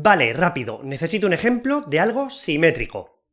Vale, rápido, necesito un ejemplo de algo simétrico.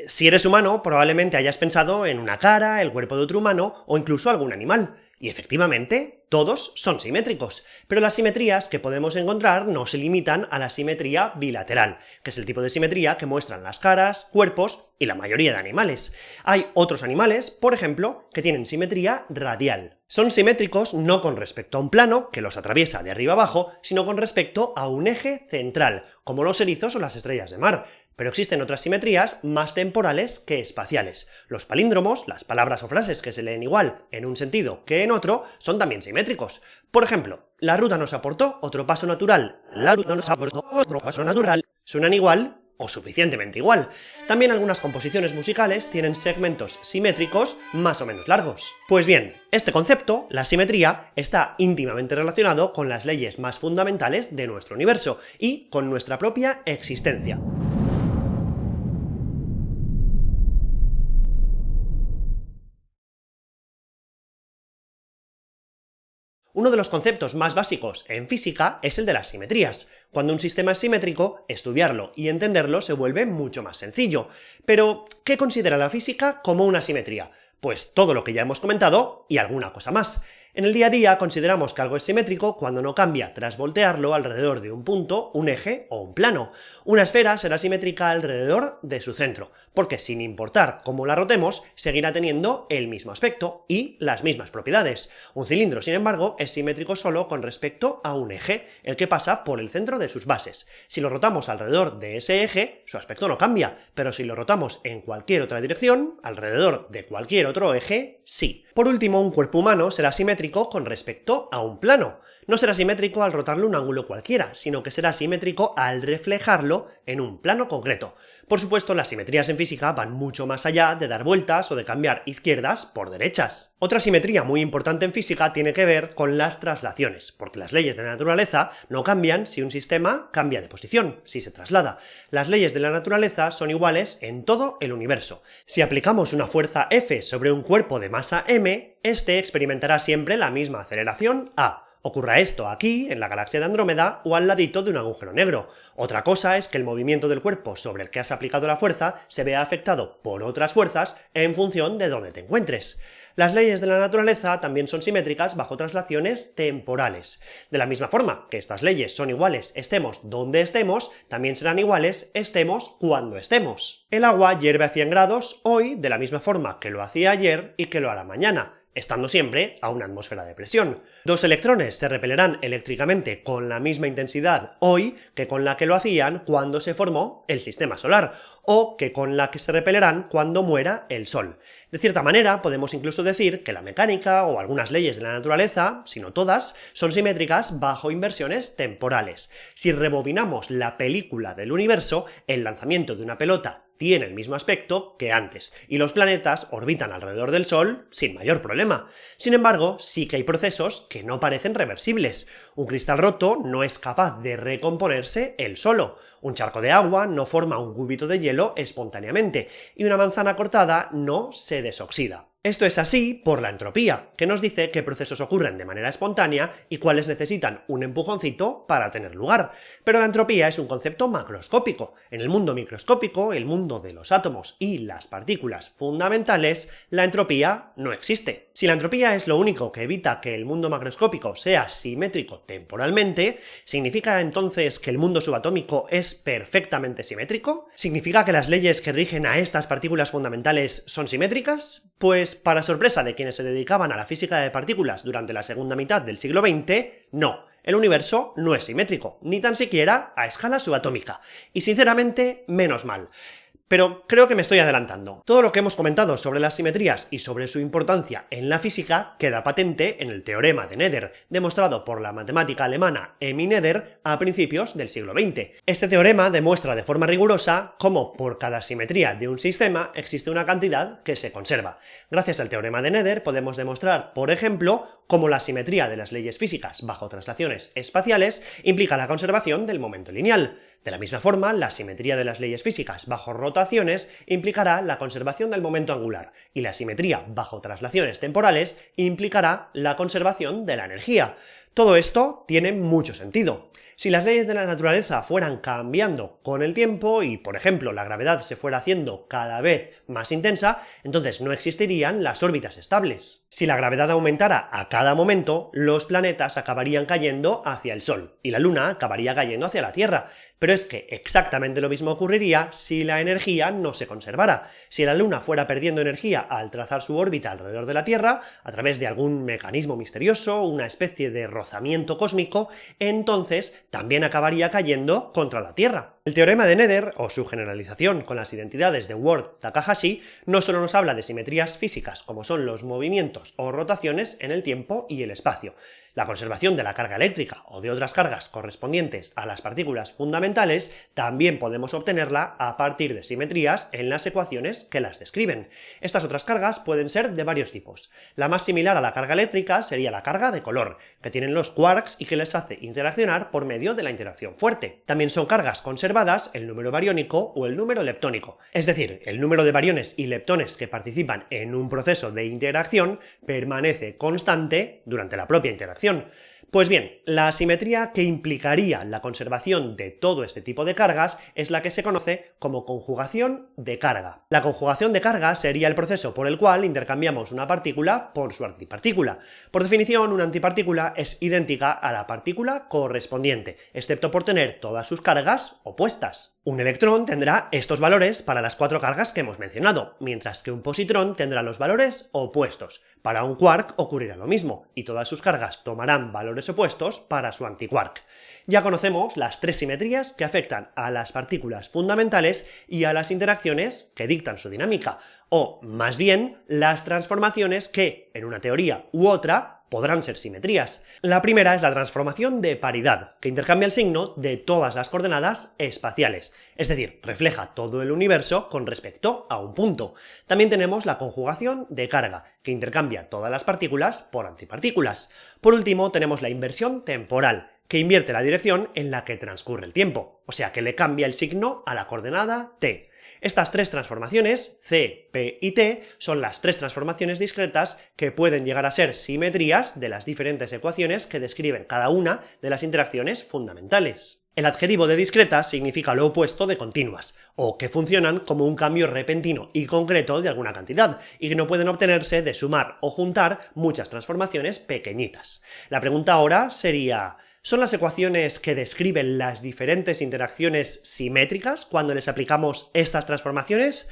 Si eres humano, probablemente hayas pensado en una cara, el cuerpo de otro humano o incluso algún animal. Y efectivamente, todos son simétricos, pero las simetrías que podemos encontrar no se limitan a la simetría bilateral, que es el tipo de simetría que muestran las caras, cuerpos y la mayoría de animales. Hay otros animales, por ejemplo, que tienen simetría radial. Son simétricos no con respecto a un plano, que los atraviesa de arriba abajo, sino con respecto a un eje central, como los erizos o las estrellas de mar. Pero existen otras simetrías más temporales que espaciales. Los palíndromos, las palabras o frases que se leen igual en un sentido que en otro, son también simétricos. Por ejemplo, la ruta nos aportó otro paso natural, la ruta nos aportó otro paso natural, suenan igual o suficientemente igual. También algunas composiciones musicales tienen segmentos simétricos más o menos largos. Pues bien, este concepto, la simetría, está íntimamente relacionado con las leyes más fundamentales de nuestro universo y con nuestra propia existencia. Uno de los conceptos más básicos en física es el de las simetrías. Cuando un sistema es simétrico, estudiarlo y entenderlo se vuelve mucho más sencillo. Pero, ¿qué considera la física como una simetría? Pues todo lo que ya hemos comentado y alguna cosa más. En el día a día consideramos que algo es simétrico cuando no cambia tras voltearlo alrededor de un punto, un eje o un plano. Una esfera será simétrica alrededor de su centro, porque sin importar cómo la rotemos, seguirá teniendo el mismo aspecto y las mismas propiedades. Un cilindro, sin embargo, es simétrico solo con respecto a un eje, el que pasa por el centro de sus bases. Si lo rotamos alrededor de ese eje, su aspecto no cambia, pero si lo rotamos en cualquier otra dirección, alrededor de cualquier otro eje, sí. Por último, un cuerpo humano será simétrico con respecto a un plano. No será simétrico al rotarlo un ángulo cualquiera, sino que será simétrico al reflejarlo en un plano concreto. Por supuesto, las simetrías en física van mucho más allá de dar vueltas o de cambiar izquierdas por derechas. Otra simetría muy importante en física tiene que ver con las traslaciones, porque las leyes de la naturaleza no cambian si un sistema cambia de posición, si se traslada. Las leyes de la naturaleza son iguales en todo el universo. Si aplicamos una fuerza F sobre un cuerpo de masa m, este experimentará siempre la misma aceleración a. Ocurra esto aquí, en la galaxia de Andrómeda, o al ladito de un agujero negro. Otra cosa es que el movimiento del cuerpo sobre el que has aplicado la fuerza se vea afectado por otras fuerzas en función de dónde te encuentres. Las leyes de la naturaleza también son simétricas bajo traslaciones temporales. De la misma forma que estas leyes son iguales estemos donde estemos, también serán iguales estemos cuando estemos. El agua hierve a 100 grados hoy de la misma forma que lo hacía ayer y que lo hará mañana, estando siempre a una atmósfera de presión. Dos electrones se repelerán eléctricamente con la misma intensidad hoy que con la que lo hacían cuando se formó el sistema solar, o que con la que se repelerán cuando muera el Sol. De cierta manera, podemos incluso decir que la mecánica o algunas leyes de la naturaleza, si no todas, son simétricas bajo inversiones temporales. Si rebobinamos la película del universo, el lanzamiento de una pelota tiene el mismo aspecto que antes, y los planetas orbitan alrededor del Sol sin mayor problema. Sin embargo, sí que hay procesos que no parecen reversibles. Un cristal roto no es capaz de recomponerse él solo. Un charco de agua no forma un cúbito de hielo espontáneamente, y una manzana cortada no se desoxida. Esto es así por la entropía, que nos dice qué procesos ocurren de manera espontánea y cuáles necesitan un empujoncito para tener lugar. Pero la entropía es un concepto macroscópico. En el mundo microscópico, el mundo de los átomos y las partículas fundamentales, la entropía no existe. Si la entropía es lo único que evita que el mundo macroscópico sea simétrico temporalmente, ¿significa entonces que el mundo subatómico es perfectamente simétrico? ¿Significa que las leyes que rigen a estas partículas fundamentales son simétricas? Pues, para sorpresa de quienes se dedicaban a la física de partículas durante la segunda mitad del siglo XX, no. El universo no es simétrico, ni tan siquiera a escala subatómica. Y sinceramente, menos mal. Pero creo que me estoy adelantando. Todo lo que hemos comentado sobre las simetrías y sobre su importancia en la física queda patente en el teorema de Nether, demostrado por la matemática alemana Emmy Nether a principios del siglo XX. Este teorema demuestra de forma rigurosa cómo por cada simetría de un sistema existe una cantidad que se conserva. Gracias al teorema de Nether podemos demostrar, por ejemplo, cómo la simetría de las leyes físicas bajo traslaciones espaciales implica la conservación del momento lineal. De la misma forma, la simetría de las leyes físicas bajo rotaciones implicará la conservación del momento angular, y la simetría bajo traslaciones temporales implicará la conservación de la energía. Todo esto tiene mucho sentido. Si las leyes de la naturaleza fueran cambiando con el tiempo y, por ejemplo, la gravedad se fuera haciendo cada vez más intensa, entonces no existirían las órbitas estables. Si la gravedad aumentara a cada momento, los planetas acabarían cayendo hacia el Sol y la Luna acabaría cayendo hacia la Tierra. Pero es que exactamente lo mismo ocurriría si la energía no se conservara. Si la Luna fuera perdiendo energía al trazar su órbita alrededor de la Tierra, a través de algún mecanismo misterioso, una especie de rozamiento cósmico, entonces también acabaría cayendo contra la Tierra. El teorema de Nether, o su generalización con las identidades de Ward-Takahashi, no solo nos habla de simetrías físicas, como son los movimientos o rotaciones en el tiempo y el espacio. La conservación de la carga eléctrica o de otras cargas correspondientes a las partículas fundamentales también podemos obtenerla a partir de simetrías en las ecuaciones que las describen. Estas otras cargas pueden ser de varios tipos. La más similar a la carga eléctrica sería la carga de color, que tienen los quarks y que les hace interaccionar por medio de la interacción fuerte. También son cargas conservadas el número bariónico o el número leptónico, es decir, el número de bariones y leptones que participan en un proceso de interacción permanece constante durante la propia interacción. Pues bien, la simetría que implicaría la conservación de todo este tipo de cargas es la que se conoce como conjugación de carga. La conjugación de carga sería el proceso por el cual intercambiamos una partícula por su antipartícula. Por definición, una antipartícula es idéntica a la partícula correspondiente, excepto por tener todas sus cargas opuestas. Un electrón tendrá estos valores para las 4 cargas que hemos mencionado, mientras que un positrón tendrá los valores opuestos. Para un quark ocurrirá lo mismo, y todas sus cargas tomarán valores opuestos para su antiquark. Ya conocemos las 3 simetrías que afectan a las partículas fundamentales y a las interacciones que dictan su dinámica, o más bien las transformaciones que, en una teoría u otra, podrán ser simetrías. La primera es la transformación de paridad, que intercambia el signo de todas las coordenadas espaciales, es decir, refleja todo el universo con respecto a un punto. También tenemos la conjugación de carga, que intercambia todas las partículas por antipartículas. Por último, tenemos la inversión temporal, que invierte la dirección en la que transcurre el tiempo, o sea que le cambia el signo a la coordenada t. Estas 3 transformaciones, C, P y T, son las 3 transformaciones discretas que pueden llegar a ser simetrías de las diferentes ecuaciones que describen cada una de las interacciones fundamentales. El adjetivo de discretas significa lo opuesto de continuas, o que funcionan como un cambio repentino y concreto de alguna cantidad, y que no pueden obtenerse de sumar o juntar muchas transformaciones pequeñitas. La pregunta ahora sería: ¿son las ecuaciones que describen las diferentes interacciones simétricas cuando les aplicamos estas transformaciones?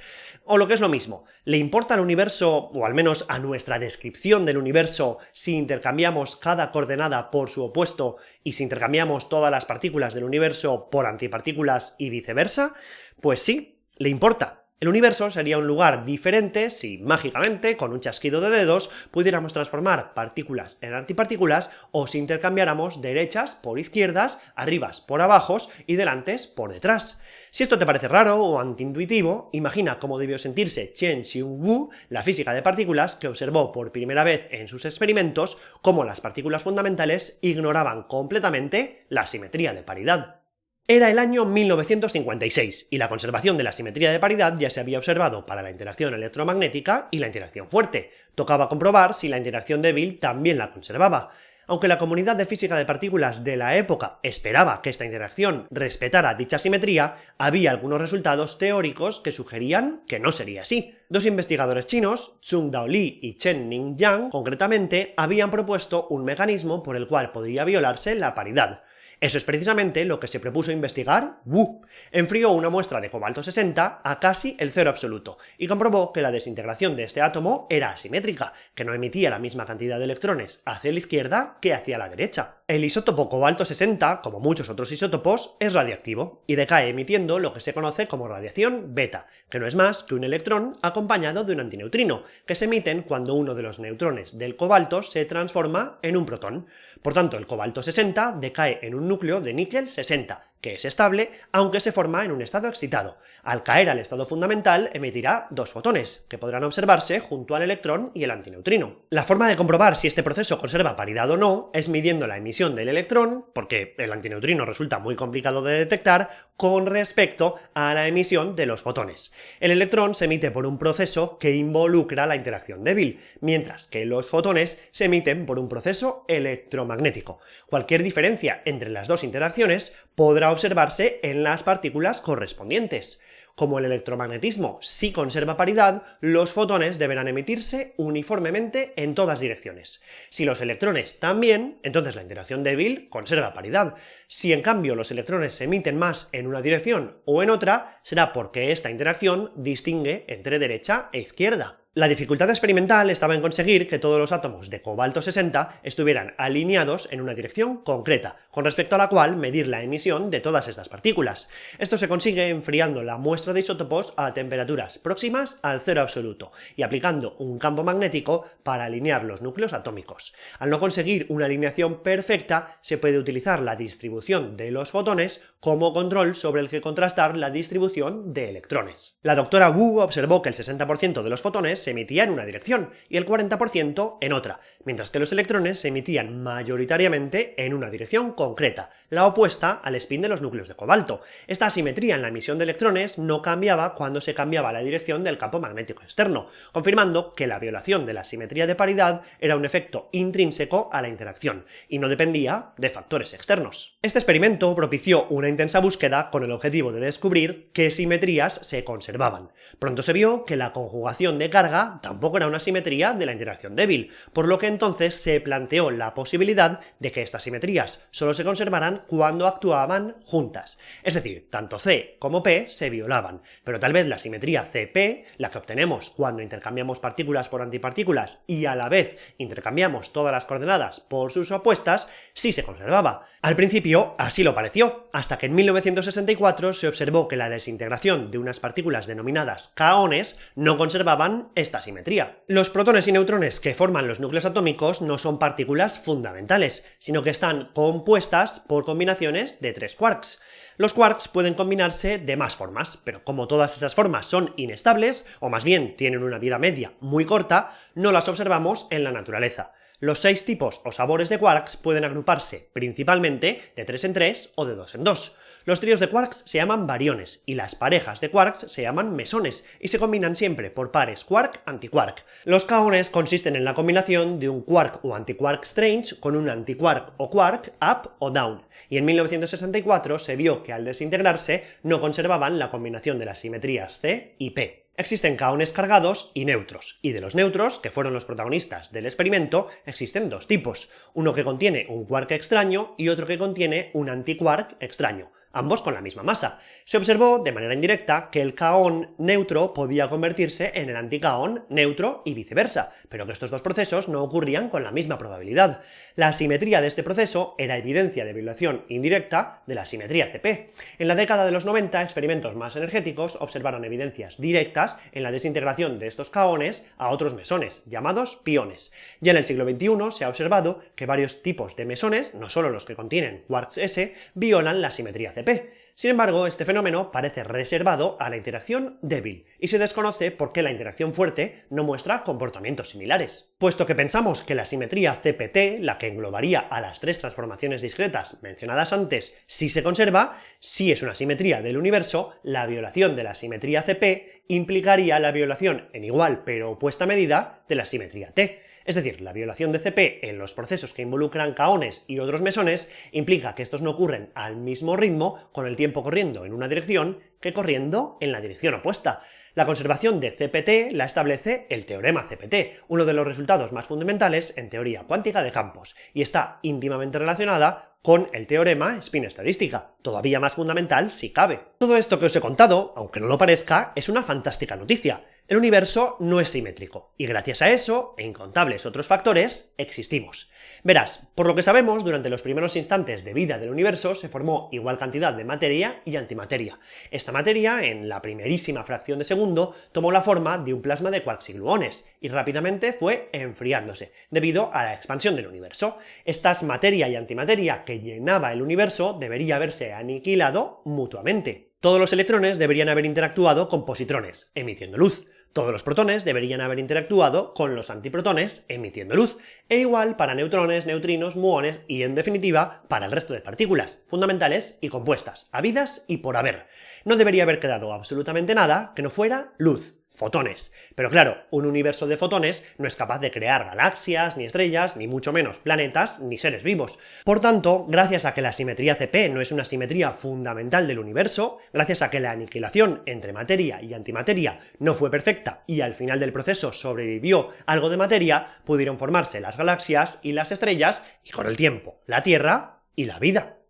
O lo que es lo mismo, ¿le importa al universo, o al menos a nuestra descripción del universo, si intercambiamos cada coordenada por su opuesto y si intercambiamos todas las partículas del universo por antipartículas y viceversa? Pues sí, le importa. El universo sería un lugar diferente si, mágicamente, con un chasquido de dedos, pudiéramos transformar partículas en antipartículas o si intercambiáramos derechas por izquierdas, arribas por abajos y delantes por detrás. Si esto te parece raro o antiintuitivo, imagina cómo debió sentirse Chen Xiongwu, la física de partículas, que observó por primera vez en sus experimentos cómo las partículas fundamentales ignoraban completamente la simetría de paridad. Era el año 1956, y la conservación de la simetría de paridad ya se había observado para la interacción electromagnética y la interacción fuerte. Tocaba comprobar si la interacción débil también la conservaba. Aunque la comunidad de física de partículas de la época esperaba que esta interacción respetara dicha simetría, había algunos resultados teóricos que sugerían que no sería así. 2 investigadores chinos, Tsung-Dao Lee y Chen-Ning Yang, concretamente, habían propuesto un mecanismo por el cual podría violarse la paridad. Eso es precisamente lo que se propuso investigar Wu. Enfrió una muestra de cobalto 60 a casi el cero absoluto y comprobó que la desintegración de este átomo era asimétrica, que no emitía la misma cantidad de electrones hacia la izquierda que hacia la derecha. El isótopo cobalto 60, como muchos otros isótopos, es radiactivo y decae emitiendo lo que se conoce como radiación beta, que no es más que un electrón acompañado de un antineutrino, que se emiten cuando uno de los neutrones del cobalto se transforma en un protón. Por tanto, el cobalto 60 decae en un núcleo de níquel 60, que es estable, aunque se forma en un estado excitado. Al caer al estado fundamental, emitirá dos fotones, que podrán observarse junto al electrón y el antineutrino. La forma de comprobar si este proceso conserva paridad o no es midiendo la emisión del electrón, porque el antineutrino resulta muy complicado de detectar, con respecto a la emisión de los fotones. El electrón se emite por un proceso que involucra la interacción débil, mientras que los fotones se emiten por un proceso electromagnético. Cualquier diferencia entre las dos interacciones podrá observarse en las partículas correspondientes. Como el electromagnetismo sí conserva paridad, los fotones deberán emitirse uniformemente en todas direcciones. Si los electrones también, entonces la interacción débil conserva paridad. Si en cambio los electrones se emiten más en una dirección o en otra, será porque esta interacción distingue entre derecha e izquierda. La dificultad experimental estaba en conseguir que todos los átomos de cobalto 60 estuvieran alineados en una dirección concreta, con respecto a la cual medir la emisión de todas estas partículas. Esto se consigue enfriando la muestra de isótopos a temperaturas próximas al cero absoluto y aplicando un campo magnético para alinear los núcleos atómicos. Al no conseguir una alineación perfecta, se puede utilizar la distribución de los fotones como control sobre el que contrastar la distribución de electrones. La doctora Wu observó que el 60% de los fotones se emitía en una dirección y el 40% en otra, mientras que los electrones se emitían mayoritariamente en una dirección concreta, la opuesta al spin de los núcleos de cobalto. Esta asimetría en la emisión de electrones no cambiaba cuando se cambiaba la dirección del campo magnético externo, confirmando que la violación de la simetría de paridad era un efecto intrínseco a la interacción y no dependía de factores externos. Este experimento propició una intensa búsqueda con el objetivo de descubrir qué simetrías se conservaban. Pronto se vio que la conjugación de carga tampoco era una simetría de la interacción débil, por lo que entonces se planteó la posibilidad de que estas simetrías solo se conservaran cuando actuaban juntas. Es decir, tanto C como P se violaban, pero tal vez la simetría CP, la que obtenemos cuando intercambiamos partículas por antipartículas y a la vez intercambiamos todas las coordenadas por sus opuestas, sí se conservaba. Al principio así lo pareció, hasta que en 1964 se observó que la desintegración de unas partículas denominadas kaones no conservaban esta simetría. Los protones y neutrones que forman los núcleos atómicos no son partículas fundamentales, sino que están compuestas por combinaciones de tres quarks. Los quarks pueden combinarse de más formas, pero como todas esas formas son inestables, o más bien tienen una vida media muy corta, no las observamos en la naturaleza. Los 6 tipos o sabores de quarks pueden agruparse principalmente de 3 en 3 o de 2 en 2. Los tríos de quarks se llaman bariones y las parejas de quarks se llaman mesones y se combinan siempre por pares quark-antiquark. Los kaones consisten en la combinación de un quark o antiquark strange con un antiquark o quark up o down, y en 1964 se vio que al desintegrarse no conservaban la combinación de las simetrías C y P. Existen kaones cargados y neutros, y de los neutros, que fueron los protagonistas del experimento, existen dos tipos, uno que contiene un quark extraño y otro que contiene un antiquark extraño, ambos con la misma masa. Se observó de manera indirecta que el kaon neutro podía convertirse en el antikaon neutro y viceversa, pero que estos dos procesos no ocurrían con la misma probabilidad. La asimetría de este proceso era evidencia de violación indirecta de la simetría CP. En la década de los 90, experimentos más energéticos observaron evidencias directas en la desintegración de estos kaones a otros mesones, llamados piones. Ya en el siglo XXI se ha observado que varios tipos de mesones, no solo los que contienen quarks S, violan la simetría CP. Sin embargo, este fenómeno parece reservado a la interacción débil, y se desconoce por qué la interacción fuerte no muestra comportamientos similares. Puesto que pensamos que la simetría CPT, la que englobaría a las tres transformaciones discretas mencionadas antes, sí se conserva, si es una simetría del universo, la violación de la simetría CP implicaría la violación en igual pero opuesta medida de la simetría T. Es decir, la violación de CP en los procesos que involucran kaones y otros mesones implica que estos no ocurren al mismo ritmo con el tiempo corriendo en una dirección que corriendo en la dirección opuesta. La conservación de CPT la establece el teorema CPT, uno de los resultados más fundamentales en teoría cuántica de campos, y está íntimamente relacionada con el teorema spin-estadística, todavía más fundamental si cabe. Todo esto que os he contado, aunque no lo parezca, es una fantástica noticia. El universo no es simétrico, y gracias a eso, e incontables otros factores, existimos. Verás, por lo que sabemos, durante los primeros instantes de vida del universo se formó igual cantidad de materia y antimateria. Esta materia, en la primerísima fracción de segundo, tomó la forma de un plasma de quarks y gluones, y rápidamente fue enfriándose, debido a la expansión del universo. Estas materia y antimateria que llenaba el universo debería haberse aniquilado mutuamente. Todos los electrones deberían haber interactuado con positrones, emitiendo luz. Todos los protones deberían haber interactuado con los antiprotones, emitiendo luz. E igual para neutrones, neutrinos, muones y, en definitiva, para el resto de partículas, fundamentales y compuestas, habidas y por haber. No debería haber quedado absolutamente nada que no fuera luz. Fotones. Pero claro, un universo de fotones no es capaz de crear galaxias, ni estrellas, ni mucho menos planetas, ni seres vivos. Por tanto, gracias a que la simetría CP no es una simetría fundamental del universo, gracias a que la aniquilación entre materia y antimateria no fue perfecta y al final del proceso sobrevivió algo de materia, pudieron formarse las galaxias y las estrellas y con el tiempo, la Tierra y la vida.